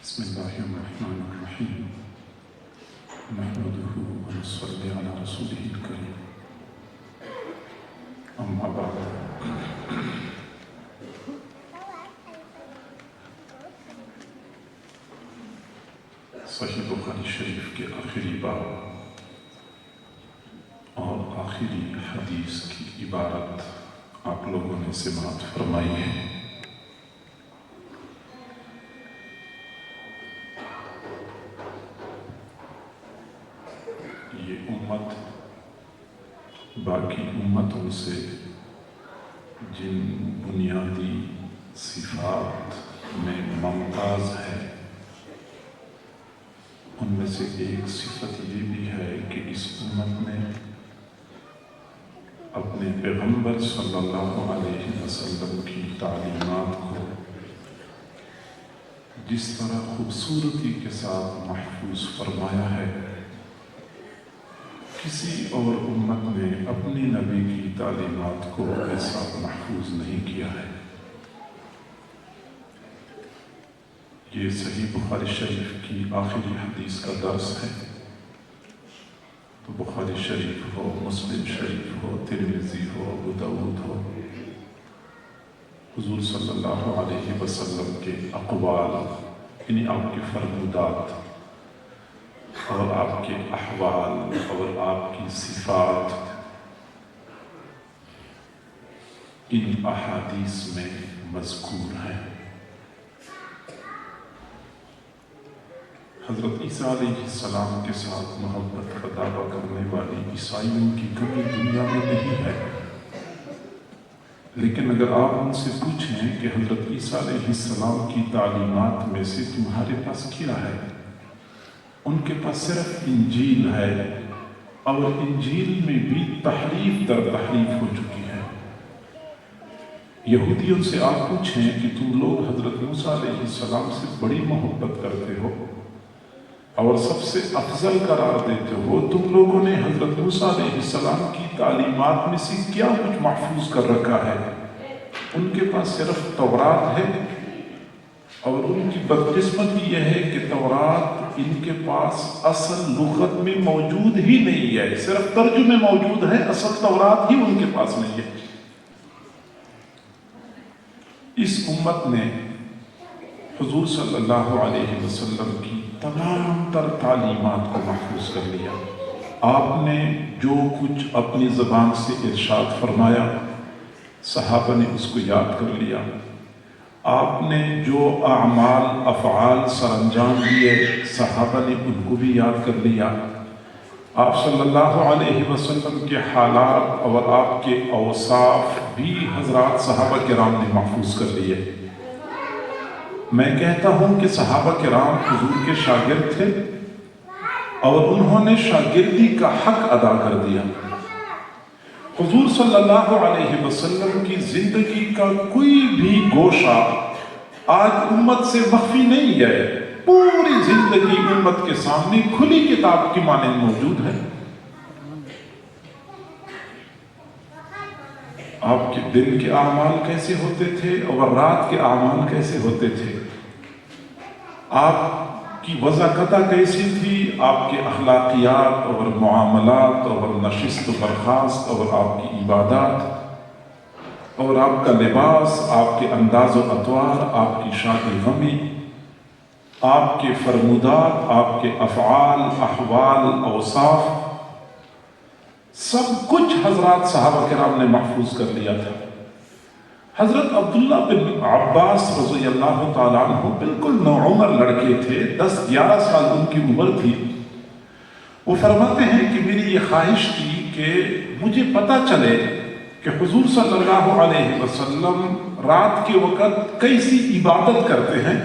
بسم الله الرحمن الرحيم نحمده ونصلي على رسوله الكريم أما بعد صحیح بخاری شریف کے آخری باب اور آخری حدیث کی عبارت آپ لوگوں نے سماعت فرمائی ہے۔ یہ امت باقی امتوں سے جن بنیادی صفات میں ممتاز ہے ان میں سے ایک صفت یہ بھی ہے کہ اس امت نے اپنے پیغمبر صلی اللہ علیہ وسلم کی تعلیمات کو جس طرح خوبصورتی کے ساتھ محفوظ فرمایا ہے، کسی اور امت نے اپنی نبی کی تعلیمات کو ایسا محفوظ نہیں کیا ہے۔ یہ صحیح بخاری شریف کی آخری حدیث کا درس ہے، تو بخاری شریف ہو، مسلم شریف ہو، ترمذی ہو، ابو داؤد ہو، حضور صلی اللہ علیہ وسلم کے اقوال یعنی آپ کے فرمودات اور آپ کے احوال اور آپ کی صفات ان احادیث میں مذکور ہیں۔ حضرت عیسیٰ علیہ السلام کے ساتھ محبت کا دعویٰ کرنے والی عیسائیوں کی کمی دنیا میں نہیں ہے، لیکن اگر آپ ان سے پوچھیں کہ حضرت عیسیٰ علیہ السلام کی تعلیمات میں سے تمہارے پاس کیا ہے، ان کے پاس صرف انجیل ہے، اور انجیل میں بھی تحریف در تحریف ہو چکی ہے۔ یہودیوں سے آپ پوچھیں کہ تم لوگ حضرت موسیٰ علیہ السلام سے بڑی محبت کرتے ہو اور سب سے افضل قرار دیتے ہو، تم لوگوں نے حضرت موسیٰ علیہ السلام کی تعلیمات میں سے کیا کچھ محفوظ کر رکھا ہے؟ ان کے پاس صرف تورات ہے، اور ان کی بدقسمتی یہ ہے کہ تورات ان کے پاس اصل لغت میں موجود ہی نہیں ہے، صرف ترجمے موجود ہیں، اصل تورات ہی ان کے پاس نہیں ہے۔ اس امت نے حضور صلی اللہ علیہ وسلم کی تمام تر تعلیمات کو محفوظ کر لیا۔ آپ نے جو کچھ اپنی زبان سے ارشاد فرمایا، صحابہ نے اس کو یاد کر لیا۔ آپ نے جو اعمال افعال سر انجام دیے، صحابہ نے ان کو بھی یاد کر لیا۔ آپ صلی اللہ علیہ وسلم کے حالات اور آپ کے اوصاف بھی حضرات صحابہ کرام نے محفوظ کر لیے۔ میں کہتا ہوں کہ صحابہ کرام حضور کے شاگرد تھے اور انہوں نے شاگردی کا حق ادا کر دیا۔ حضور صلی اللہ علیہ وسلم کی زندگی کا کوئی بھی گوشہ آج امت سے مخفی نہیں ہے، پوری زندگی امت کے سامنے کھلی کتاب کی مانند موجود ہے۔ آپ کے دن کے اعمال کیسے ہوتے تھے اور رات کے اعمال کیسے ہوتے تھے، آپ کی وضاقتہ کیسی تھی، آپ کے اخلاقیات اور معاملات اور نشست و برخاست اور آپ کی عبادات اور آپ کا لباس، آپ کے انداز و اطوار، آپ کی شاد غمی، آپ کے فرمودات، آپ کے افعال، احوال، اوصاف، سب کچھ حضرات صحابہ کرام نے محفوظ کر لیا تھا۔ حضرت عبداللہ بن عباس رضی اللہ تعالیٰ عنہ بالکل نوعمر لڑکے تھے، 10-11 سال ان کی عمر تھی۔ وہ فرماتے ہیں کہ میری یہ خواہش تھی کہ مجھے پتہ چلے کہ حضور صلی اللہ علیہ وسلم رات کے وقت کیسی عبادت کرتے ہیں،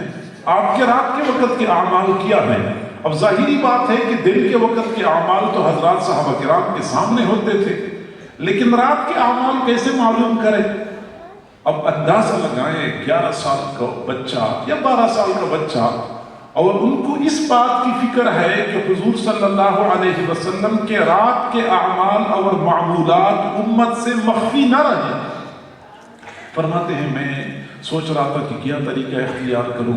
آپ کے رات کے وقت کے اعمال کیا ہیں۔ اب ظاہری بات ہے کہ دن کے وقت کے اعمال تو حضرات صحابہ کرام کے سامنے ہوتے تھے، لیکن رات کے اعمال کیسے معلوم کریں؟ اب اندازہ لگائیں 11 سال کا بچہ یا 12 سال کا بچہ، اور ان کو اس بات کی فکر ہے کہ حضور صلی اللہ علیہ وسلم کے رات کے اعمال اور معمولات امت سے مخفی نہ رہیں۔ فرماتے ہیں میں سوچ رہا تھا کہ کیا طریقہ اختیار کروں،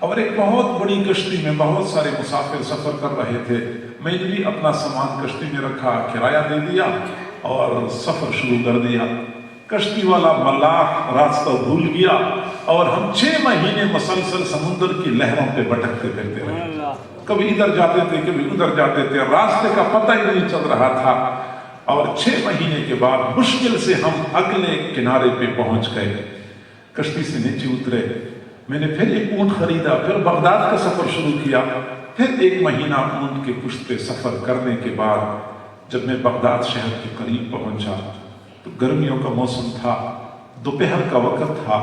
اور ایک بہت بڑی کشتی میں بہت سارے مسافر سفر کر رہے تھے. میں نے بھی اپنا سامان کشتی میں رکھا، کرایہ دے دیا اور سفر شروع کر دیا. کشتی والا ملاح راستہ بھول گیا اور ہم 6 مہینے مسلسل سمندر کی لہروں پہ بھٹکتے پھرتے رہے. کبھی ادھر جاتے تھے، کبھی ادھر جاتے تھے، راستے کا پتہ ہی نہیں چل رہا تھا. اور 6 مہینے کے بعد مشکل سے ہم اگلے کنارے پہ پہنچ گئے. کشتی سے نیچے اترے، میں نے پھر ایک اونٹ خریدا، پھر بغداد کا سفر شروع کیا. پھر 1 مہینہ اونٹ کے پشت پہ سفر کرنے کے بعد جب میں بغداد شہر کے قریب پہنچا تو گرمیوں کا موسم تھا، دوپہر کا وقت تھا.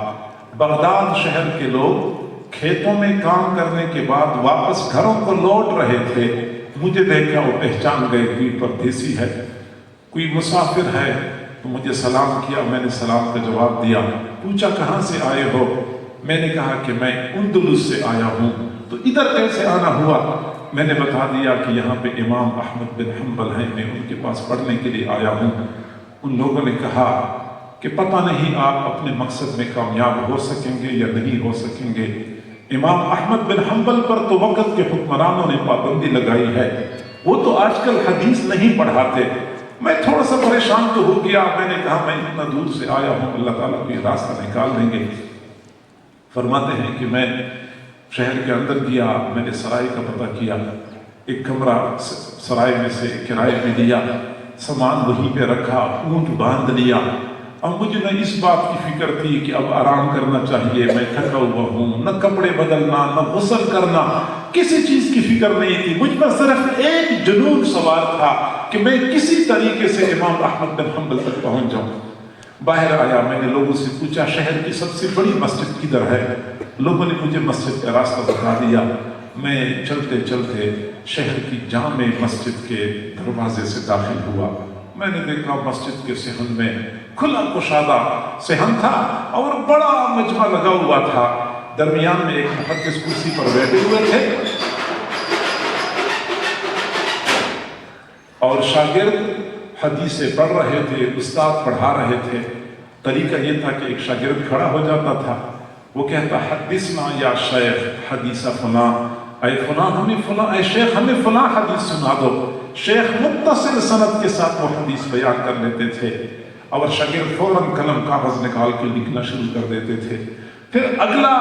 بغداد شہر کے لوگ کھیتوں میں کام کرنے کے بعد واپس گھروں کو لوٹ رہے تھے. مجھے دیکھا وہ پہچان گئے، کوئی پردیسی ہے، کوئی مسافر ہے. تو مجھے سلام کیا، میں نے سلام کا جواب دیا. پوچھا کہاں سے آئے ہو؟ میں نے کہا کہ میں اندلس سے آیا ہوں. تو ادھر کیسے آنا ہوا؟ میں نے بتا دیا کہ یہاں پہ امام احمد بن حنبل ہیں، میں ان کے پاس پڑھنے کے لیے آیا ہوں. ان لوگوں نے کہا کہ پتہ نہیں آپ اپنے مقصد میں کامیاب ہو سکیں گے یا نہیں ہو سکیں گے. امام احمد بن حنبل پر تو وقت کے حکمرانوں نے پابندی لگائی ہے، وہ تو آج کل حدیث نہیں پڑھاتے. میں تھوڑا سا پریشان تو ہو گیا. میں نے کہا میں اتنا دور سے آیا ہوں، اللہ تعالیٰ کوئی راستہ نکال دیں گے. فرماتے ہیں کہ میں شہر کے اندر گیا، میں نے سرائے کا پتہ کیا، ایک کمرہ سرائے میں سے کرائے پہ لیا، سامان وہیں پہ رکھا، اونٹ باندھ لیا. اب مجھے نہ اس بات کی فکر تھی کہ اب آرام کرنا چاہیے، میں تھکا ہوا ہوں، نہ کپڑے بدلنا، نہ غسل کرنا، کسی چیز کی فکر نہیں تھی. مجھ پر صرف ایک جنون سوار تھا کہ میں کسی طریقے سے امام احمد بن حنبل تک پہنچ جاؤں. باہر آیا، میں نے لوگوں سے پوچھا شہر کی سب سے بڑی مسجد کدھر ہے؟ لوگوں نے مجھے مسجد کا راستہ بتا دیا. میں چلتے چلتے شہر کی جامع مسجد کے دروازے سے داخل ہوا. میں نے دیکھا مسجد کے صحن میں کھلا کشادہ صحن تھا اور بڑا مجمع لگا ہوا تھا. درمیان میں ایک محدث کرسی پر بیٹھے ہوئے تھے اور شاگرد حدیثیں پڑھ رہے تھے، استاد پڑھا رہے تھے. طریقہ یہ تھا کہ ایک شاگرد کھڑا ہو جاتا تھا، وہ کہتا حدثنا یا شیخ حدیث فلاں، اے فلاں ہمیں فلاں، اے شیخ ہمیں فلاں حدیث سنا دو. شیخ متصل سند کے ساتھ وہ حدیث بیان کر لیتے تھے اور شاگرد فوراً قلم کاغذ نکال کے لکھنا شروع کر دیتے تھے. پھر اگلا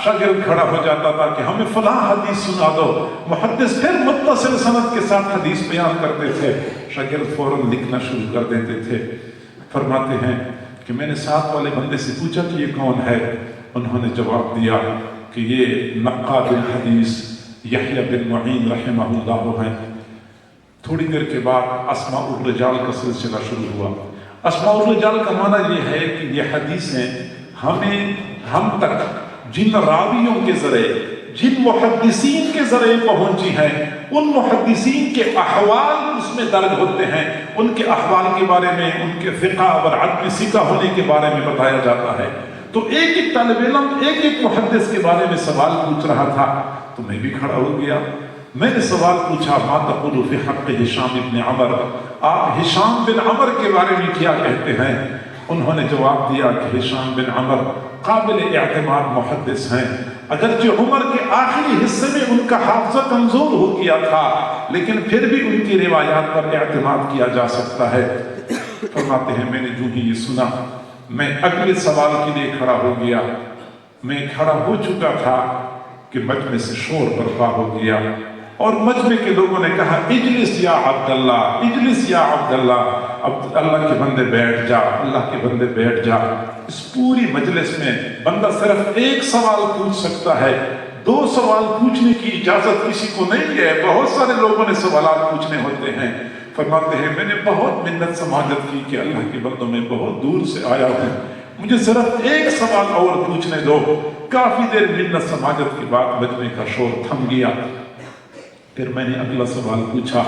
شاگرد کھڑا ہو جاتا تھا کہ ہمیں فلاں حدیث سنا دو. محدث پھر متصل سند کے ساتھ حدیث بیان کرتے تھے، شاگرد فوراً لکھنا شروع کر دیتے تھے. فرماتے ہیں کہ میں نے ساتھ والے بندے سے پوچھا کہ یہ کون ہے؟ انہوں نے جواب دیا کہ یہ نقاد الحدیث یحییٰ بن معین رحمہ اللہ ہیں. تھوڑی دیر کے بعد اسماء الرجال کا سلسلہ شروع ہوا. اسماء الرجال کا معنی یہ ہے کہ یہ حدیثیں ہم تک جن راویوں کے ذریعے، جن محدثین کے ذریعے پہنچی ہیں، ان محدثین کے احوال اس میں درج ہوتے ہیں. ان کے احوال کے بارے میں، ان کے فقہ اور عدم ثقہ ہونے کے بارے میں بتایا جاتا ہے. تو ایک ایک طالب علم ایک ایک محدث کے بارے میں سوال پوچھ رہا تھا. تو میں بھی کھڑا ہو گیا. میں نے سوال پوچھا ما تقول فی حق ہشام بن عمر، آپ ہشام بن عمر کے بارے میں کیا کہتے ہیں؟ انہوں نے جواب دیا کہ ہشام بن عمر قابل اعتماد محدث ہیں، اگرچہ عمر کے آخری حصے میں ان کا حافظہ کمزور ہو گیا تھا لیکن پھر بھی ان کی روایات پر اعتماد کیا جا سکتا ہے. فرماتے ہیں میں نے جو ہی یہ سنا میں اگلے سوال کے لیے کھڑا ہو گیا. میں کھڑا ہو چکا تھا کہ مجمع سے شور برپا ہو گیا اور مجمع کے لوگوں نے کہا اجلس یا عبداللہ، اجلس یا عبداللہ، اب اللہ کے بندے بیٹھ جا، اللہ کے بندے بیٹھ جا. اس پوری مجلس میں بندہ صرف ایک سوال پوچھ سکتا ہے، 2 سوال پوچھنے کی اجازت کسی کو نہیں ہے. بہت سارے لوگوں نے سوالات پوچھنے ہوتے ہیں. فرماتے ہیں میں نے بہت منت سماجت کی کہ اللہ کے بندوں میں بہت دور سے آیا ہوں، مجھے صرف ایک سوال اور پوچھنے دو. کافی دیر منت سماجت کے بعد مجمع کا شور تھم گیا. پھر میں نے اگلا سوال پوچھا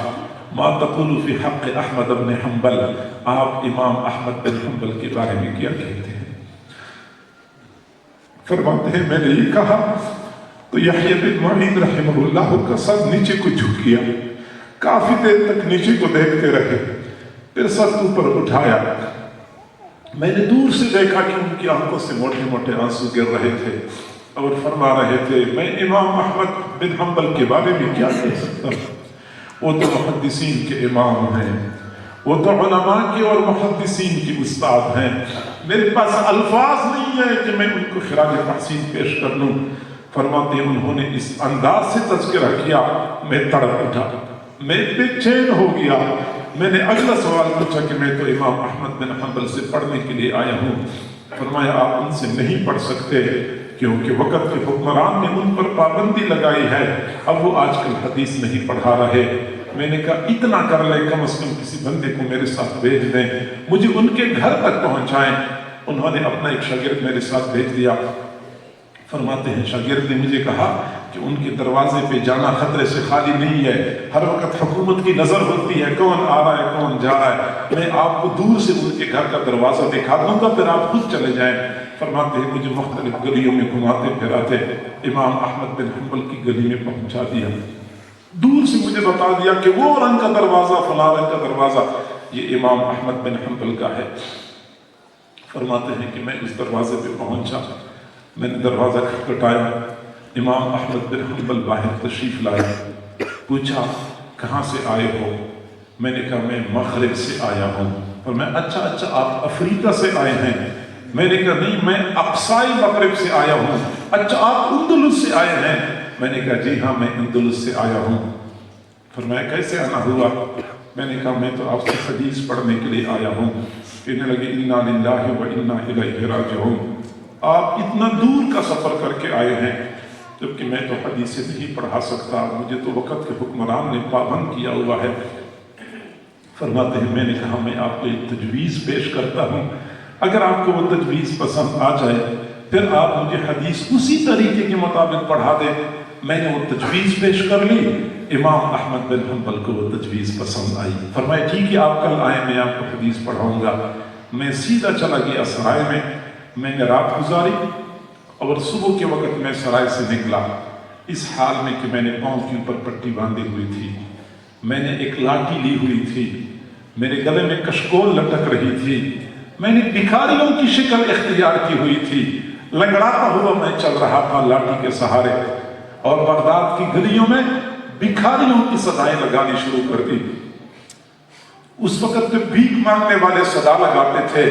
ما تقول فی حق احمد بن حنبل، آپ امام احمد بن حنبل کے بارے میں کیا کہتے ہیں؟ فرماتے ہیں میں نے یہ کہا تو یحییٰ بن معین رحمہ اللہ کا سر نیچے کو جھک گیا. کافی دیر تک نیچے کو دیکھتے رہے، پھر سر اوپر اٹھایا. میں نے دور سے دیکھا کہ ان کی آنکھوں سے موٹے موٹے آنسو گر رہے تھے. اور فرما رہے تھے میں امام احمد بن حنبل کے بارے میں کیا کہہ سکتا ہوں، وہ تو محدثین کے امام ہیں، وہ تو علماء کے اور محدثین کے استاد ہیں، میرے پاس الفاظ نہیں ہے کہ میں ان کو خراج تحسین پیش کر لوں۔ فرماتے ہیں انہوں نے اس انداز سے تذکرہ کیا، میں تڑپ اٹھا، میں بے چین ہو گیا۔ میں نے اگلا سوال پوچھا کہ میں تو امام احمد بن حنبل سے پڑھنے کے لیے آیا ہوں۔ فرمایا آپ ان سے نہیں پڑھ سکتے کیونکہ وقت کے حکمران نے ان پر پابندی لگائی ہے، اب وہ آج کل حدیث نہیں پڑھا رہے۔ میں نے کہا اتنا کر لے، کم از کم کسی بندے کو میرے ساتھ بھیج دیں، مجھے ان کے گھر تک پہنچائیں۔ انہوں نے اپنا ایک شاگرد میرے ساتھ بھیج دیا۔ فرماتے ہیں شاگرد نے مجھے کہا کہ ان کے دروازے پہ جانا خطرے سے خالی نہیں ہے، ہر وقت حکومت کی نظر ہوتی ہے کون آ رہا ہے کون جا رہا ہے، میں آپ کو دور سے ان کے گھر کا دروازہ دکھا دوں گا، پھر آپ خود چلے جائیں۔ فرماتے ہیں مجھے مختلف گلیوں میں گھماتے پھراتے امام احمد بن حنبل کی گلی میں پہنچا دیا، دور سے مجھے بتا دیا کہ وہ رنگ کا دروازہ فلاں رنگ کا دروازہ یہ امام احمد بن حنبل کا ہے۔ فرماتے ہیں کہ میں اس دروازے پہ پہنچا، میں نے دروازہ کھٹکھٹایا، امام احمد بن حنبل باہر تشریف لائے۔ پوچھا کہاں سے آئے ہو؟ میں نے کہا میں مغرب سے آیا ہوں۔ اور میں اچھا آپ افریقہ سے آئے ہیں؟ میں نے کہا نہیں میں اقصائی مغرب سے آیا ہوں۔ اچھا آپ اندلس سے آئے ہیں؟ میں نے کہا جی ہاں میں اندلس سے آیا ہوں۔ فرمایا کیسے آنا ہوا؟ میں نے کہا میں تو آپ سے حدیث پڑھنے کے لیے آیا ہوں۔ کہنے لگے انا للہ و انا الیہ راجعون، آپ اتنا دور کا سفر کر کے آئے ہیں جبکہ میں تو حدیثیں نہیں پڑھا سکتا، مجھے تو وقت کے حکمران نے پابند کیا ہوا ہے۔ فرماتے ہیں میں نے کہا میں آپ کو ایک تجویز پیش کرتا ہوں، اگر آپ کو وہ تجویز پسند آ جائے پھر آپ مجھے حدیث اسی طریقے کے مطابق پڑھا دیں۔ میں نے وہ تجویز پیش کر لی، امام احمد بن حنبل کو وہ تجویز پسند آئی۔ فرمایا ٹھیک ہے آپ کل آئیں میں آپ کو حدیث پڑھاؤں گا۔ میں سیدھا چلا گیا سرائے میں نے رات گزاری اور صبح کے وقت میں سرائے سے نکلا اس حال میں کہ میں نے پاؤں کے اوپر پٹی باندھی ہوئی تھی، میں نے ایک لاٹھی لی ہوئی تھی، میرے گلے میں کشکول لٹک رہی تھی، میں نے بھکاریوں کی شکل اختیار کی ہوئی تھی، لنگڑاتا ہوا میں چل رہا تھا لاٹھی کے سہارے، اور بغداد کی گلیوں میں بھکاریوں کی صدائیں لگانی شروع کر دی۔ اس وقت جب بھیک مانگنے والے صدا لگاتے تھے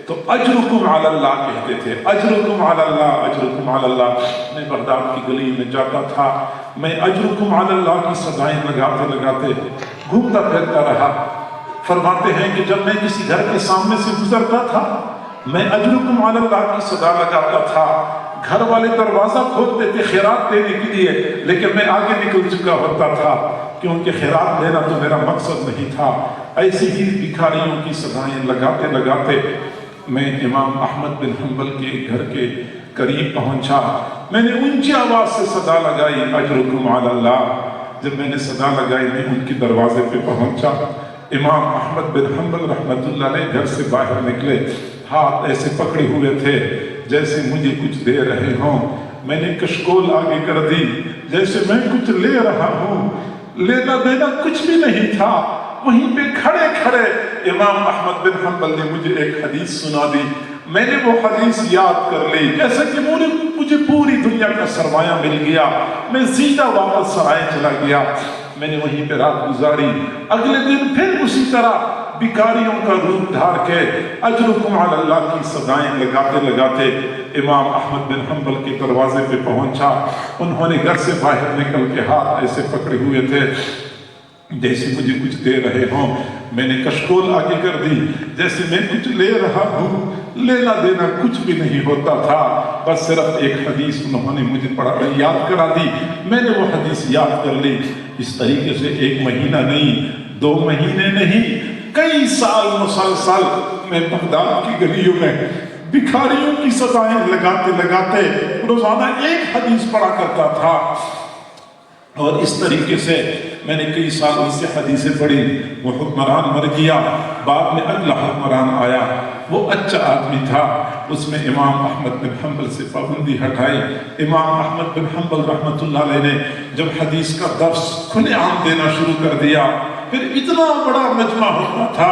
تو اجرکم علی اللہ کہتے تھے، اجرکم علی اللہ، اجرکم علی اللہ۔ میں بغداد کی گلی میں جاتا تھا، میں اجرکم علی اللہ کی صدائیں لگاتے لگاتے گھومتا پھرتا رہا۔ فرماتے ہیں کہ جب میں کسی گھر کے سامنے سے گزرتا تھا میں اجرکم علی اللہ کی صدا لگاتا تھا، گھر والے دروازہ کھولتے تھے خیرات دینے کے لیے، لیکن میں آگے نکل چکا ہوتا تھا کیونکہ خیرات دینا تو میرا مقصد نہیں تھا۔ ایسی ہی بھکاریوں کی صدائیں لگاتے لگاتے میں امام احمد بن حنبل کے گھر کے قریب پہنچا۔ میں نے اونچی آواز سے صدا لگائی اجرکم علی اللہ۔ جب میں نے صدا لگائی میں ان کے دروازے پہ پہنچا، امام احمد بن حنبل رحمۃ اللہ علیہ گھر سے باہر نکلے، ہاتھ ایسے پکڑے ہوئے تھے جیسے مجھے کچھ دے رہے ہوں۔ میں نے کشکول آگے کر دی جیسے میں کچھ لے رہا ہوں، لینا دینا کچھ بھی نہیں تھا۔ وہیں پہ کھڑے کھڑے امام احمد بن حنبل نے مجھے ایک حدیث سنا دی، میں نے وہ حدیث یاد کر لی جیسے کہ مجھے پوری دنیا کا سرمایہ مل گیا۔ میں سیدھا واپس سرائے چلا گیا، میں نے وہیں پہ رات گزاری۔ اگلے دن پھر اسی طرح بھکاریوں کا روپ دھار کے اجرکم علی اللہ کی صدائیں لگاتے لگاتے امام احمد بن حنبل کے دروازے پہ پہنچا۔ انہوں نے گھر سے باہر نکل کے ہاتھ ایسے پکڑے ہوئے تھے جیسے مجھے کچھ دے رہے ہوں۔ میں نے کشکول آگے کر دی جیسے میں کچھ لے رہا ہوں، لینا دینا کچھ بھی نہیں ہوتا تھا، بس صرف ایک حدیث انہوں نے مجھے یاد کرا دی، میں نے وہ حدیث یاد کر لی۔ اس طریقے سے ایک مہینہ نہیں، 2 مہینے نہیں، کئی سال مسلسل میں بغداد کی گلیوں میں بھکاریوں کی صدائیں لگاتے لگاتے روزانہ ایک حدیث پڑھا کرتا تھا۔ اور اس طریقے سے میں نے کئی سال ان سے حدیثیں پڑھی۔ وہ حکمران مر گیا، بعد میں اگلا حکمران آیا، وہ اچھا آدمی تھا، اس میں امام احمد بن حنبل سے پابندی ہٹائی۔ امام احمد بن حنبل رحمۃ اللہ علیہ نے جب حدیث کا درس کھلے عام دینا شروع کر دیا، پھر اتنا بڑا مجمع ہوتا تھا،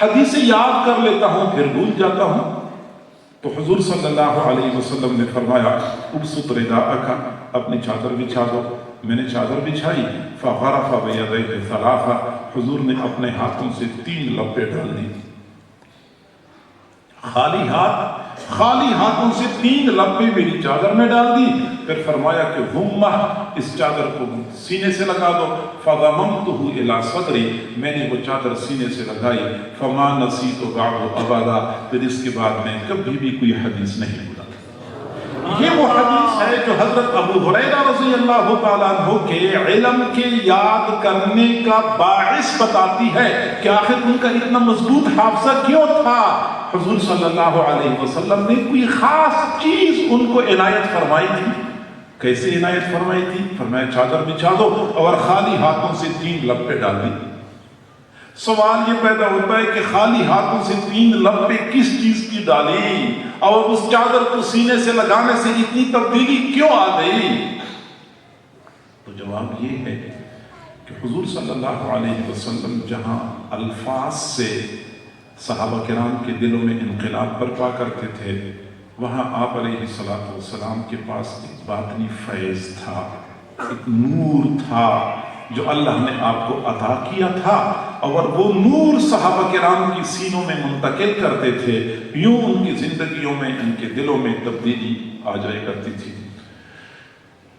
حدیثیں یاد کر لیتا ہوں پھر بھول جاتا ہوں۔ تو حضور صلی اللہ علیہ وسلم نے فرمایا ابسط رداءک، اپنی چادر بچھا دو۔ میں نے چادر بچھائی، فغرف بیدیہ ثلاثہ، حضور نے اپنے ہاتھوں سے 3 لپے ڈال دی، خالی ہاتھوں سے 3 لپے میری چادر میں ڈال دی۔ پھر فرمایا کہ ہمہ، اس چادر کو سینے سے لگا دو۔ فضممتہ الی صدری، میں نے وہ چادر سینے سے لگائی۔ فما نسیت بعد ابدا، پھر اس کے بعد میں کبھی بھی کوئی حدیث نہیں بھولا۔ یہ وہ حدیث ہے جو حضرت ابو ہریرہ رضی اللہ تعالیٰ عنہ کے علم کے یاد کرنے کا باعث بتاتی ہے کہ آخر ان کا اتنا مضبوط حافظہ کیوں تھا۔ حضور صلی اللہ علیہ وسلم نے کوئی خاص چیز ان کو عنایت فرمائی تھی۔ کیسے عنایت فرمائی تھی؟ فرمایا چادر بچھا دو اور خالی ہاتھوں سے 3 لپے ڈال دی۔ سوال یہ پیدا ہوتا ہے کہ خالی ہاتھوں سے 3 لپے کس چیز کی ڈالی اور اس چادر کو سینے سے لگانے سے اتنی تبدیلی کیوں آ گئی؟ تو جواب یہ ہے کہ حضور صلی اللہ علیہ وسلم جہاں الفاظ سے صحابہ کرام کے دلوں میں انقلاب برپا کرتے تھے، وہاں آپ علیہ السلام کے پاس ایک باطنی فیض تھا، ایک نور تھا جو اللہ نے آپ کو عطا کیا تھا، اور وہ نور صحابہ کرام کی سینوں میں منتقل کرتے تھے، یوں ان کی زندگیوں میں، ان کے دلوں میں تبدیلی آ جائے کرتی تھی۔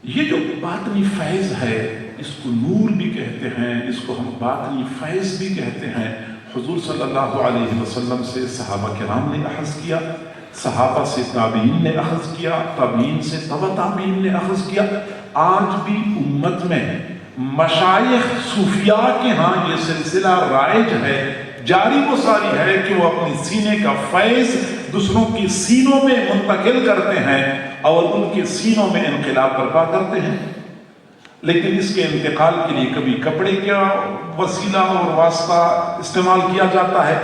یہ جو باطنی فیض ہے، اس کو نور بھی کہتے ہیں، اس کو ہم باطنی فیض بھی کہتے ہیں۔ حضور صلی اللہ علیہ وسلم سے صحابہ کرام نے اخذ کیا، صحابہ سے تابعین نے اخذ کیا، تابعین سے تبع تابعین نے اخذ کیا۔ آج بھی امت میں مشائخ صوفیاء کے ہاں یہ سلسلہ رائج ہے، جاری و ساری ہے کہ وہ اپنی سینے کا فیض دوسروں کی سینوں میں منتقل کرتے ہیں اور ان کے سینوں میں انقلاب برپا کرتے ہیں۔ لیکن اس کے انتقال کے لیے کبھی کپڑے کا وسیلہ اور واسطہ استعمال کیا جاتا ہے،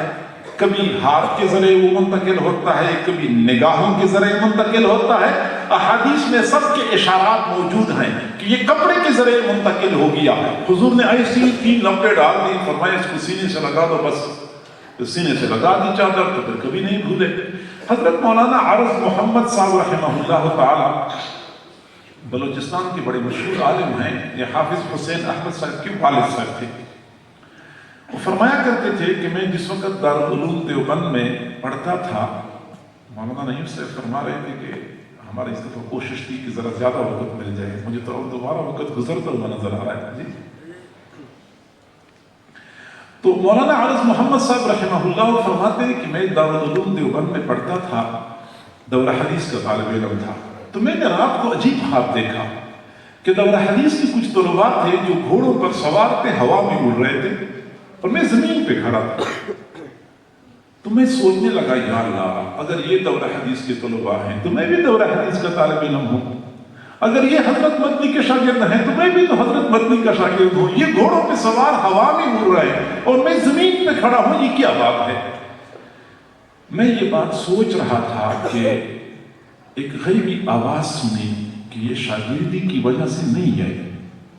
کبھی ہاتھ کے ذریعے وہ منتقل ہوتا ہے، کبھی نگاہوں کے ذریعے منتقل ہوتا ہے۔ احادیث میں سب کے اشارات موجود ہیں کہ یہ کپڑے کے ذریعے منتقل ہو گیا۔ حضور نے ایسی 3 لپے ڈال دی، فرمایا اس کو سینے سے لگا دو، بس سینے سے لگا دی چادر، تو پھر کبھی نہیں بھولے۔ حضرت مولانا عارض محمد صاحب رحمہ اللہ تعالی بلوچستان کے بڑے مشہور عالم ہیں، یہ حافظ حسین احمد صاحب کے والد صاحب تھے۔ وہ فرمایا کرتے تھے کہ میں جس وقت دارالعلوم دیوبند میں پڑھتا تھا، مولانا نعیم صاحب فرما رہے تھے کہ ہماری اس دفعہ کوشش تھی کہ ذرا زیادہ وقت مل جائے، مجھے تو اور دوبارہ وقت گزرتا ہوا نظر آ رہا ہے۔ تو مولانا عارض محمد صاحب رحمہ اللہ فرماتے ہیں کہ میں دارالعلوم دیوبند میں پڑھتا تھا، دورہ حدیث کا طالب علم تھا، تو میں نے رات کو عجیب خواب دیکھا کہ دورہ حدیث کے کچھ طلباء تھے جو گھوڑوں پر سوار تھے، ہوا میں اڑ رہے تھے اور میں زمین پہ کھڑا تھا۔ تو میں سوچنے لگا یا اللہ، اگر یہ دورہ حدیث کے طلباء ہیں تو میں بھی دورہ حدیث کا طالب علم ہوں، اگر یہ حضرت مدنی کے شاگرد ہیں تو میں بھی تو حضرت مدنی کا شاگرد ہوں۔ یہ گھوڑوں پہ سوار ہوا میں اڑ رہے ہیں اور میں زمین پہ کھڑا ہوں، یہ کیا بات ہے؟ میں یہ بات سوچ رہا تھا کہ ایک غیبی آواز سنی کہ یہ شاگردی کی وجہ سے نہیں ہے،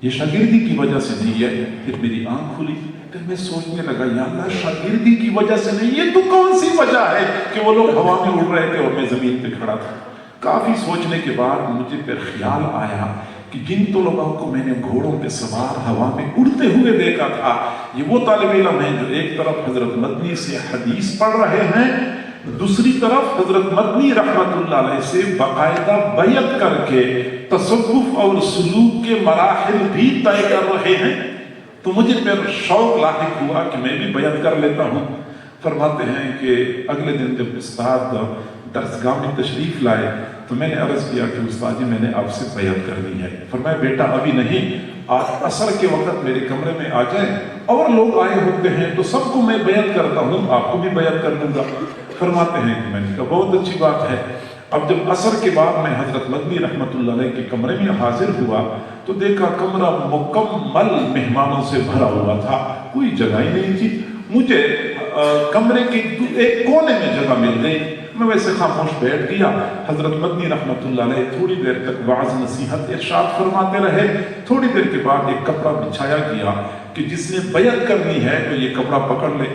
یہ شاگردی کی وجہ سے نہیں ہے۔ پھر میری آنکھ کھلی، پھر میں سوچنے لگا یا اللہ، شاگردی کی وجہ سے نہیں، یہ تو کون سی وجہ ہے کہ وہ لوگ ہوا میں اڑ رہے تھے اور میں زمین پہ کھڑا تھا؟ کافی سوچنے کے بعد مجھے پھر خیال آیا کہ جن طلباء کو میں نے گھوڑوں پہ سوار ہوا میں اڑتے ہوئے دیکھا تھا، یہ وہ طالب علم ہیں جو ایک طرف حضرت مدنی سے حدیث پڑھ رہے ہیں، دوسری طرف حضرت مدنی رحمت اللہ علیہ سے باقاعدہ بیعت کر کے تصوف اور سلوک کے مراحل بھی طے کر رہے ہیں۔ تو مجھے پھر شوق لاحق ہوا کہ میں بھی بیعت کر لیتا ہوں۔ فرماتے ہیں کہ اگلے دن جب استاد درسگاہ میں تشریف لائے تو میں نے عرض کیا کہ استاد جی میں نے آپ سے بیعت کرنی ہے۔ فرمایا بیٹا ابھی نہیں، آج عصر کے وقت میرے کمرے میں آ جائیں، اور لوگ آئے ہوتے ہیں تو سب کو میں بیعت کرتا ہوں، آپ کو بھی بیعت کر لوں گا۔ فرماتے ہیں کہ میں نے کہا بہت اچھی بات ہے۔ اب جب عصر کے بعد میں حضرت مدنی رحمت اللہ علیہ کے کمرے میں حاضر ہوا تو دیکھا کمرہ مکمل مہمانوں سے بھرا ہوا تھا، کوئی جگہ ہی نہیں تھی۔ مجھے کمرے کے ایک کونے میں جگہ مل گئی، میں ویسے خاموش بیٹھ گیا۔ حضرت مدنی رحمت اللہ علیہ تھوڑی دیر تک وعظ نصیحت ارشاد فرماتے رہے۔ تھوڑی دیر کے بعد ایک کپڑا بچھایا گیا کہ جس نے بیعت کرنی ہے تو یہ کپڑا پکڑ لے۔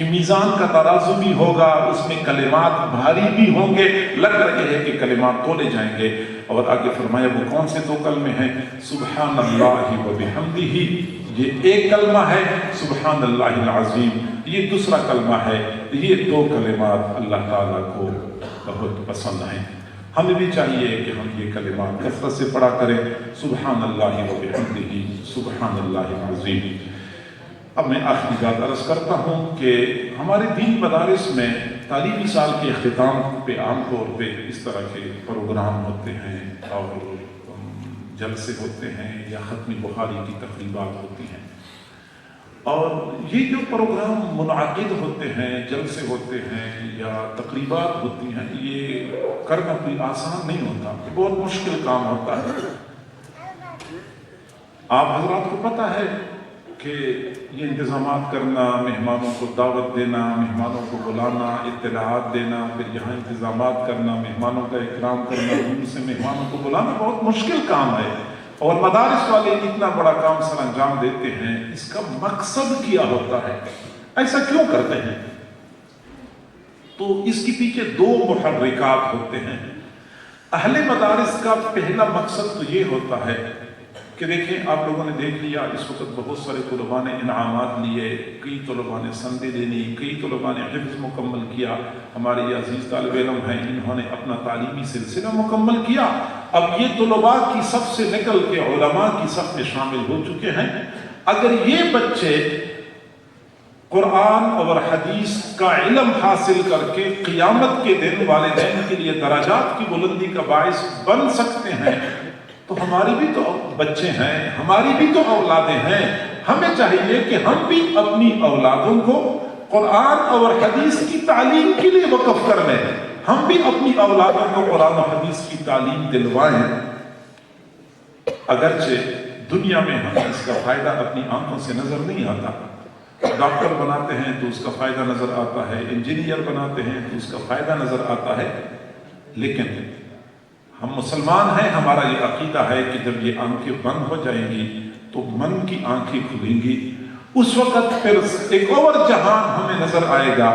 کہ میزان کا ترازو بھی ہوگا، اس میں کلمات بھاری بھی ہوں گے، لگ رہے ہیں کہ کلمات تولے جائیں گے۔ اور آگے فرمایا وہ کون سے دو کلمے ہیں؟ سبحان اللہ و بحمدہ، یہ ایک کلمہ ہے، سبحان اللہ العظیم یہ دوسرا کلمہ ہے۔ یہ دو کلمات اللہ تعالیٰ کو بہت پسند ہیں۔ ہمیں بھی چاہیے کہ ہم یہ کلمات کثرت سے پڑھا کریں، سبحان اللہ و بحمدہ، سبحان اللہ العظیم۔ اب میں آخری بات عرض کرتا ہوں کہ ہمارے دینی مدارس میں تعلیمی سال کے اختتام پہ عام طور پہ اس طرح کے پروگرام ہوتے ہیں اور جلسے ہوتے ہیں یا ختم بخاری کی تقریبات ہوتی ہیں، اور یہ جو پروگرام منعقد ہوتے ہیں، جلسے ہوتے ہیں یا تقریبات ہوتی ہیں، یہ کرنا کوئی آسان نہیں ہوتا، بہت مشکل کام ہوتا ہے۔ آپ حضرات کو پتہ ہے کہ یہ انتظامات کرنا، مہمانوں کو دعوت دینا، مہمانوں کو بلانا، اطلاعات دینا، پھر یہاں انتظامات کرنا، مہمانوں کا اکرام کرنا، دور سے مہمانوں کو بلانا بہت مشکل کام ہے، اور مدارس والے اتنا بڑا کام سر انجام دیتے ہیں۔ اس کا مقصد کیا ہوتا ہے؟ ایسا کیوں کرتے ہیں؟ تو اس کے پیچھے دو محرکات ہوتے ہیں۔ اہل مدارس کا پہلا مقصد تو یہ ہوتا ہے کہ دیکھیں، آپ لوگوں نے دیکھ لیا اس وقت بہت سارے طلباء نے انعامات لیے، کئی طلباء نے سندیں لینی، کئی طلباء نے حفظ مکمل کیا۔ ہمارے یہ عزیز طالب علم ہیں، انہوں نے اپنا تعلیمی سلسلہ مکمل کیا۔ اب یہ طلباء کی صف سے نکل کے علماء کی صف میں شامل ہو چکے ہیں۔ اگر یہ بچے قرآن اور حدیث کا علم حاصل کر کے قیامت کے دن والدین کے لیے درجات کی بلندی کا باعث بن سکتے ہیں، تو ہماری بھی تو بچے ہیں، ہماری بھی تو اولادیں ہیں۔ ہمیں چاہیے کہ ہم بھی اپنی اولادوں کو قرآن اور حدیث کی تعلیم کے لیے وقف کر لیں، ہم بھی اپنی اولادوں کو قرآن و حدیث کی تعلیم دلوائیں۔ اگرچہ دنیا میں ہمیں اس کا فائدہ اپنی آنکھوں سے نظر نہیں آتا، ڈاکٹر بناتے ہیں تو اس کا فائدہ نظر آتا ہے، انجینئر بناتے ہیں تو اس کا فائدہ نظر آتا ہے، لیکن ہم مسلمان ہیں، ہمارا یہ عقیدہ ہے کہ جب یہ آنکھیں بند ہو جائیں گی تو من کی آنکھیں کھلیں گی، اس وقت پھر ایک اور جہان ہمیں نظر آئے گا،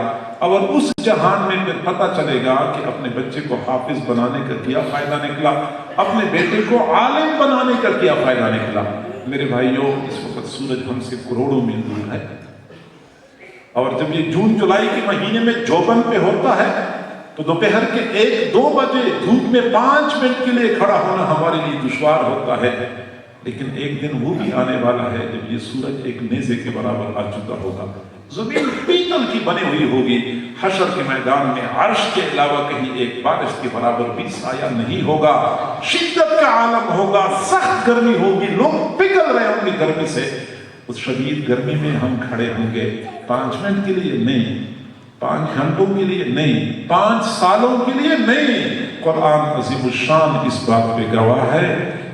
اور اس جہان میں پھر پتہ چلے گا کہ اپنے بچے کو حافظ بنانے کا کیا فائدہ نکلا، اپنے بیٹے کو عالم بنانے کا کیا فائدہ نکلا۔ میرے بھائیوں، اس وقت سورج ہم سے کروڑوں میل دور ہے، اور جب یہ جون جولائی کے مہینے میں جوبن پہ ہوتا ہے تو دوپہر کے 1-2 بجے دھوپ میں 5 منٹ کے لیے کھڑا ہونا ہمارے لیے دشوار ہوتا ہے، لیکن ایک دن وہ بھی آنے والا ہے جب یہ سورج ایک نیزے کے برابر آ چکا ہوگا، زمین پیتل کی بنی ہوئی ہوگی، حشر کے میدان میں عرش کے علاوہ کہیں ایک بارش کے برابر بھی سایہ نہیں ہوگا، شدت کا عالم ہوگا، سخت گرمی ہوگی، لوگ پگھل رہے ہوں گے گرمی سے۔ اس شدید گرمی میں ہم کھڑے ہوں گے 5 منٹ کے لیے نہیں، 5 گھنٹوں کے لیے نہیں، 5 سالوں کے لیے نہیں۔ قرآن عظیم الشان اس بات پہ گواہ ہے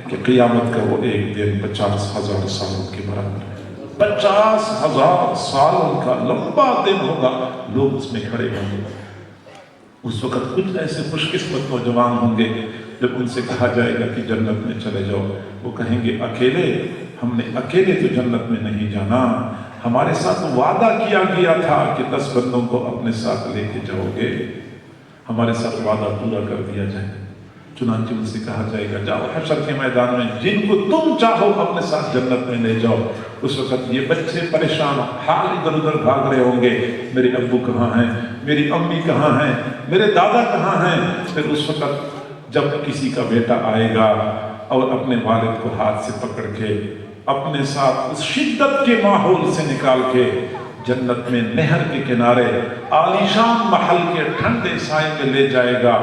کہ قیامت کا وہ ایک دن 50,000 سالوں کے برابر ہے، 50,000 سالوں کا لمبا دن ہوگا، لوگ اس میں کھڑے ہوں گے۔ اس وقت کچھ ایسے خوش قسمت نوجوان ہوں گے جب ان سے کہا جائے گا کہ جنت میں چلے جاؤ، وہ کہیں گے اکیلے؟ ہم نے اکیلے تو جنت میں نہیں جانا، ہمارے ساتھ وعدہ کیا گیا تھا کہ 10 بندوں کو اپنے ساتھ لے کے جاؤ گے، ہمارے ساتھ وعدہ پورا کر دیا جائے۔ چنانچہ ان سے کہا جائے گا جاؤ حشر کے میدان میں جن کو تم چاہو اپنے ساتھ جنت میں لے جاؤ۔ اس وقت یہ بچے پریشان حال ادھر ادھر بھاگ رہے ہوں گے، میرے ابو کہاں ہیں، میری امی کہاں ہیں، میرے دادا کہاں ہیں۔ پھر اس وقت جب کسی کا بیٹا آئے گا اور اپنے والد کو ہاتھ سے پکڑ کے اپنے ساتھ اس شدت کے ماحول سے نکال کے جنت میں نہر کے کنارے عالیشان محل کے ٹھنڈے سائے میں لے جائے گا،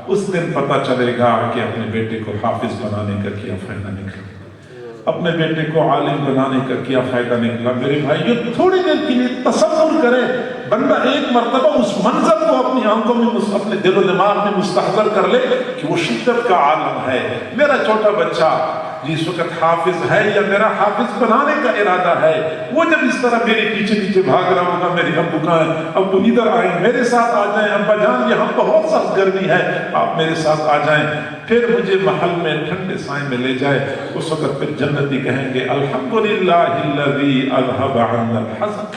اس دن پتہ چلے گا کہ اپنے بیٹے کو حافظ بنانے کا کیا فائدہ نکلا، اپنے بیٹے کو عالم بنانے کا کیا فائدہ نکلا۔ میرے بھائیو، تھوڑی دیر کے لیے تصور کریں، بندہ ایک مرتبہ اس منظر کو اپنی آنکھوں میں، اپنے دل و دماغ میں مستحضر کر لے کہ وہ شدت کا عالم ہے۔ میرا چھوٹا بچہ جس وقت حافظ ہے یا میرا حافظ بنانے کا ارادہ ہے، وہ جب اس طرح میرے پیچھے پیچھے بھاگ رہا ہوگا، میرے ابو کہاں ہیں، ابو ادھر آئیں، میرے ساتھ آ جائیں، ابا جان یہاں بہت سخت گرمی ہے، آپ میرے ساتھ آ جائیں، پھر مجھے محل میں ٹھنڈے سائے میں لے جائے۔ اس وقت پھر جنتی کہیں گے الحمدللہ الذی اذھب عنا الحزن،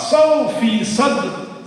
100%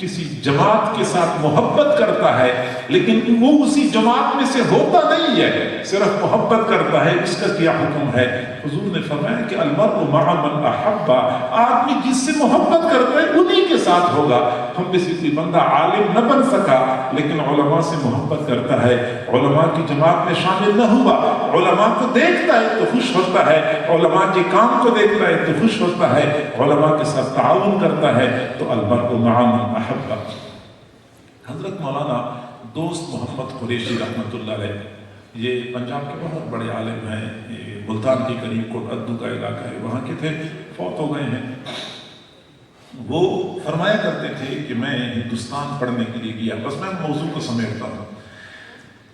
کسی جماعت کے ساتھ محبت کرتا ہے لیکن وہ اسی جماعت میں سے ہوتا نہیں ہے، صرف محبت کرتا ہے، اس کا کیا حکم ہے؟ حضور نے فرمایا کہ المرء مع من احب، آدمی جس سے محبت کرتا ہے انہی کے ساتھ ہوگا۔ ہم میں سے کوئی بندہ عالم نہ بن سکا لیکن علماء سے محبت کرتا ہے، علماء کی جماعت میں شامل نہ ہوا، علماء کو دیکھتا ہے تو خوش ہوتا ہے، علماء کے کام کو دیکھتا ہے تو خوش ہوتا ہے، علماء کے ساتھ تعاون کرتا ہے تو المرء مع من احب۔ حضرت مولانا دوست محمد قریشی رحمۃ اللہ علیہ، یہ پنجاب کے بہت بڑے عالم ہیں، یہ ملتان کے قریب کوٹ ادو کا علاقہ ہے، وہاں کے تھے، فوت ہو گئے ہیں۔ وہ فرمایا کرتے تھے کہ میں ہندوستان پڑھنے کے لیے گیا، بس میں موضوع کو سمیٹتا ہوں،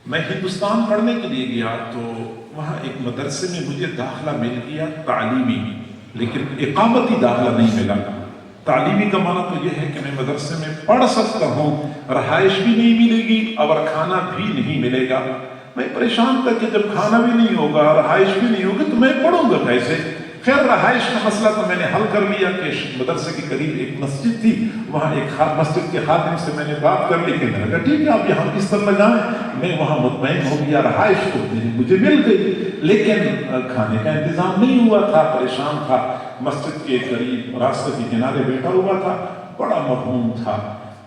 میں ہندوستان پڑھنے کے لیے گیا تو وہاں ایک مدرسے میں مجھے داخلہ مل گیا تعلیمی، لیکن اقامتی داخلہ نہیں ملا۔ تعلیمی کا معنی تو یہ ہے کہ میں مدرسے میں پڑھ سکتا ہوں، رہائش بھی نہیں ملے گی اور کھانا بھی نہیں ملے گا۔ میں پریشان تھا کہ جب کھانا بھی نہیں ہوگا، رہائش بھی نہیں ہوگی تو میں پڑھوں گا کیسے؟ خیر رہائش کا مسئلہ تو میں نے حل کر لیا کہ مدرسے کے قریب ایک مسجد تھی، وہاں ایک مسجد کے خادم سے میں نے بات کر لی کہ میں نے کہا ٹھیک ہے آپ یہاں بستر لگائیں، میں وہاں مطمئن ہو گیا، رہائش تو مجھے مل گئی لیکن کھانے کا انتظام نہیں ہوا تھا، پریشان تھا، مسجد کے قریب راستے کے کنارے بیٹھا ہوا تھا، بڑا مغموم تھا۔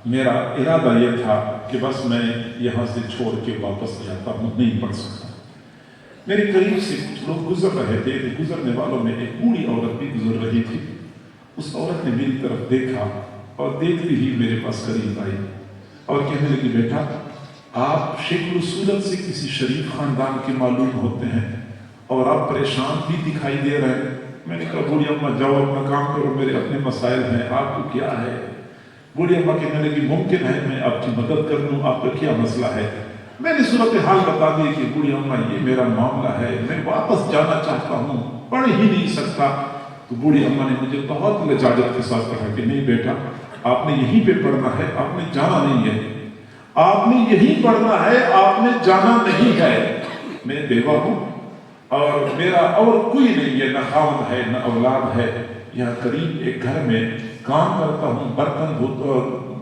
میرا ارادہ یہ تھا کہ بس میں یہاں سے چھوڑ کے واپس جاتا ہوں، نہیں پڑھ سکتا۔ میرے قریب سے کچھ لوگ گزر رہے تھے، گزرنے والوں میں ایک بوڑھی عورت بھی گزر رہی تھی۔ اس عورت نے میری طرف دیکھا اور دیکھتے ہی میرے پاس قریب آئی اور کہنے لگی بیٹا آپ شکل و صورت سے کسی شریف خاندان کے معلوم ہوتے ہیں اور آپ پریشان بھی دکھائی دے رہے ہیں۔ میں نے کہا بوڑھی اماں جاؤ اپنا کام کرو، میرے اپنے مسائل ہیں، آپ کو کیا ہے؟ بوڑھی اماں کہنے لگی ممکن ہے میں آپ کی مدد کر لوں، آپ کا کیا مسئلہ ہے؟ میں نے صورتحال بتا دی کہ بوڑھی اماں یہ میرا معاملہ ہے، میں واپس جانا چاہتا ہوں، پڑھ ہی نہیں سکتا۔ تو بوڑھی اماں نے مجھے بہت لجاجت کے ساتھ کہا کہ نہیں بیٹا آپ نے یہیں پہ پڑھنا ہے، آپ نے جانا نہیں ہے، آپ نے یہیں پڑھنا ہے، آپ نے جانا نہیں ہے۔ میں بیوہ ہوں اور میرا اور کوئی نہیں ہے، نہ خاوند ہے نہ اولاد ہے، یہاں قریب ایک گھر میں کام کرتا ہوں،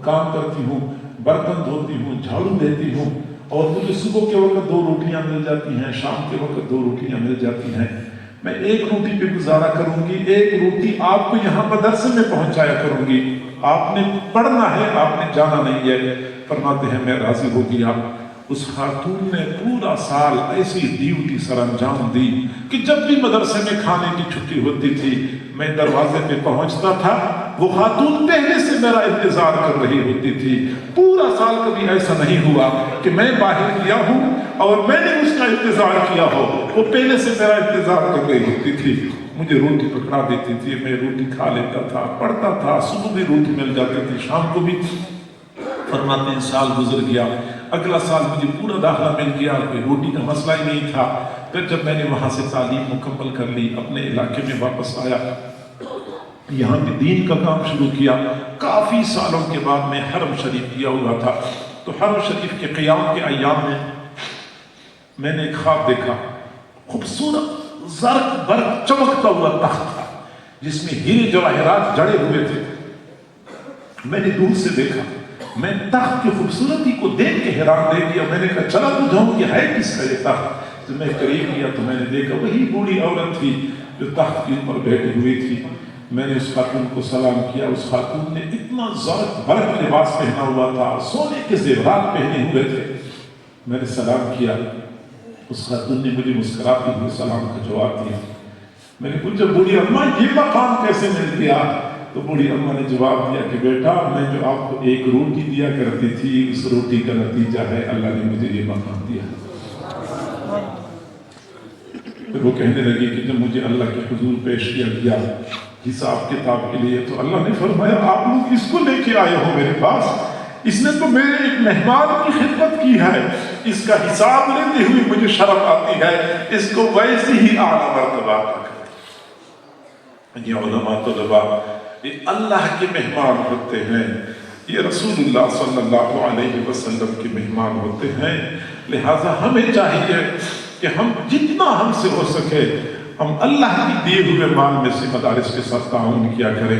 کام کرتی ہوں، برتن دھوتی ہوں، جھاڑو دیتی ہوں اور مجھے صبح کے وقت 2 روٹیاں مل جاتی ہیں، شام کے وقت 2 روٹیاں مل جاتی ہیں۔ میں 1 روٹی پہ گزارا کروں گی، 1 روٹی آپ کو یہاں مدرسے میں پہنچایا کروں گی، آپ نے پڑھنا ہے، آپ نے جانا نہیں ہے۔ فرماتے ہیں میں راضی ہو گیا۔ اس خاتون نے پورا سال ایسی ڈیوٹی سر انجام دی کہ جب بھی مدرسے میں کھانے کی چھٹی ہوتی تھی میں دروازے پہ پہنچتا تھا، وہ خاتون پہلے سے میرا انتظار کر رہی ہوتی تھی۔ پورا سال کبھی ایسا نہیں ہوا کہ میں باہر گیا ہوں اور میں نے اس کا انتظار کیا ہو، وہ پہلے سے میرا انتظار کر رہی ہوتی تھی، مجھے روٹی پکڑا دیتی تھی، میں روٹی کھا لیتا تھا، پڑھتا تھا، صبح بھی روٹی مل جاتی تھی، شام کو بھی۔ فرماتے ہیں سال گزر گیا، اگلا سال مجھے پورا داخلہ مل گیا، کوئی روٹی کا مسئلہ ہی نہیں تھا۔ پھر جب میں نے وہاں سے تعلیم مکمل کر لی، اپنے علاقے میں واپس آیا، یہاں پہ دین کا کام شروع کیا۔ کافی سالوں کے بعد میں حرم شریف گیا ہوا تھا، تو حرم شریف کے قیام کے ایام میں نے ایک خواب دیکھا، خوبصورت زرق برق چمکتا ہوا تخت تھا جس میں ہیرے جواہرات جڑے ہوئے تھے۔ میں نے دور سے دیکھا، میں تخت کی خوبصورتی کو دیکھ کے حیران رہ گیا۔ میں نے کہا چلا تو جاؤں کہ ہے کس کا یہ تخت؟ جب میں قریب گیا تو میں نے دیکھا وہی بوڑھی عورت تھی جو تخت کے اوپر بیٹھی ہوئی تھی۔ میں نے اس خاتون کو سلام کیا، اس خاتون نے اتنا زرق برق لباس پہنا ہوا تھا، سونے کے زیورات پہنے ہوئے تھے۔ میں نے سلام کیا، اس خاتون نے مجھے مسکراتے ہوئے سلام کا جواب دیا۔ میں نے پوچھا بوڑھی اماں یہ مقام کیسے مل گیا؟ تو بوڑھی اماں نے جواب دیا کہ بیٹا میں جو آپ کو 1 روٹی دیا کرتی تھی اس روٹی کا نتیجہ ہے اللہ نے مجھے یہ مقام دیا۔ پھر وہ کہنے لگی کہ جب مجھے اللہ کے حضور پیش کیا گیا حساب کتاب کے لیے تو اللہ نے فرمایا آپ لوگ اس کو لے کے آئے ہو میرے پاس، اس نے تو میرے ایک مہمان کی خدمت کی ہے، اس کا حساب لیتے ہوئے مجھے شرم آتی ہے، اس کو ویسے ہی اعلیٰ مرتبہ تک۔ یہ علماء طلباء یہ اللہ کے مہمان ہوتے ہیں، یہ رسول اللہ صلی اللہ علیہ وسلم کے مہمان ہوتے ہیں، لہٰذا ہمیں چاہیے کہ ہم جتنا ہم سے ہو سکے ہم اللہ کی دیے ہوئے مال میں سے مدارس کے ساتھ تعاون کیا کریں۔